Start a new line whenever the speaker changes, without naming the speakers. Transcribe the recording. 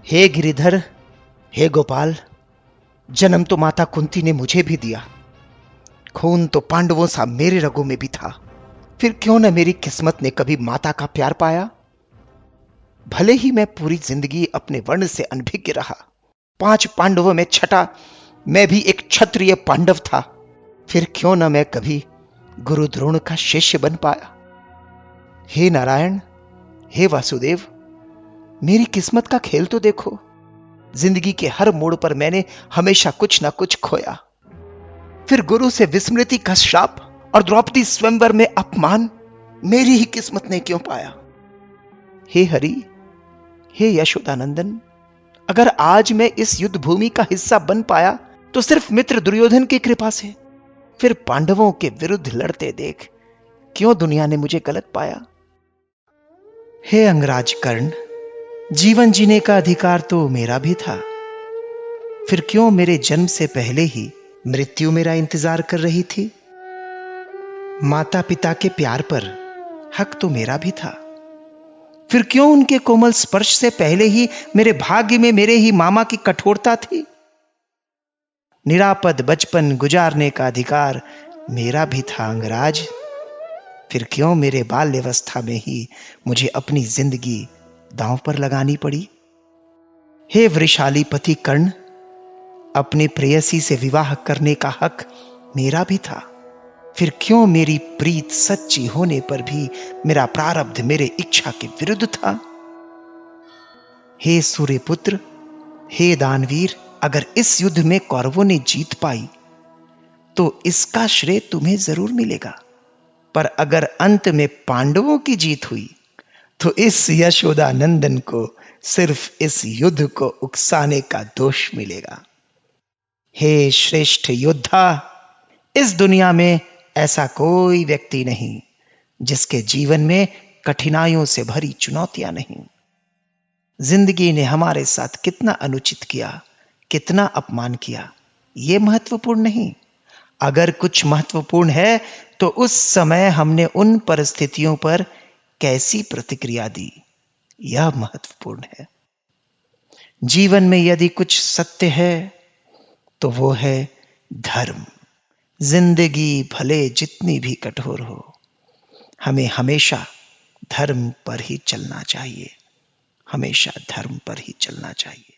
हे गिरिधर, हे गोपाल, जन्म तो माता कुंती ने मुझे भी दिया। खून तो पांडवों सा मेरे रगों में भी था। फिर क्यों न मेरी किस्मत ने कभी माता का प्यार पाया। भले ही मैं पूरी जिंदगी अपने वर्ण से अनभिज्ञ रहा, 5 पांडवों में छठा मैं भी एक क्षत्रिय पांडव था। फिर क्यों न मैं कभी गुरु द्रोण का शिष्य बन पाया। हे नारायण, हे वासुदेव, मेरी किस्मत का खेल तो देखो। जिंदगी के हर मोड़ पर मैंने हमेशा कुछ ना कुछ खोया। फिर गुरु से विस्मृति का श्राप और द्रौपदी स्वयंवर में अपमान मेरी ही किस्मत ने क्यों पाया। हे हरि, हे यशोदानंदन, अगर आज मैं इस युद्ध भूमि का हिस्सा बन पाया तो सिर्फ मित्र दुर्योधन की कृपा से। फिर पांडवों के विरुद्ध लड़ते देख क्यों दुनिया ने मुझे गलत पाया। हे अंगराज कर्ण, जीवन जीने का अधिकार तो मेरा भी था। फिर क्यों मेरे जन्म से पहले ही मृत्यु मेरा इंतजार कर रही थी। माता पिता के प्यार पर हक तो मेरा भी था। फिर क्यों उनके कोमल स्पर्श से पहले ही मेरे भाग्य में मेरे ही मामा की कठोरता थी। निरापद बचपन गुजारने का अधिकार मेरा भी था अंगराज। फिर क्यों मेरे बाल्यावस्था में ही मुझे अपनी जिंदगी दांव पर लगानी पड़ी। हे वृषाली पति कर्ण, अपने प्रेयसी से विवाह करने का हक मेरा भी था। फिर क्यों मेरी प्रीत सच्ची होने पर भी मेरा प्रारब्ध मेरे इच्छा के विरुद्ध था। हे सूर्यपुत्र, हे दानवीर, अगर इस युद्ध में कौरवों ने जीत पाई तो इसका श्रेय तुम्हें जरूर मिलेगा, पर अगर अंत में पांडवों की जीत हुई तो इस यशोदानंदन को सिर्फ इस युद्ध को उकसाने का दोष मिलेगा। हे श्रेष्ठ योद्धा, इस दुनिया में ऐसा कोई व्यक्ति नहीं जिसके जीवन में कठिनाइयों से भरी चुनौतियां नहीं। जिंदगी ने हमारे साथ कितना अनुचित किया, कितना अपमान किया, यह महत्वपूर्ण नहीं। अगर कुछ महत्वपूर्ण है तो उस समय हमने उन परिस्थितियों पर कैसी प्रतिक्रिया दी, यह महत्वपूर्ण है। जीवन में यदि कुछ सत्य है तो वो है धर्म। जिंदगी भले जितनी भी कठोर हो, हमें हमेशा धर्म पर ही चलना चाहिए, हमेशा धर्म पर ही चलना चाहिए।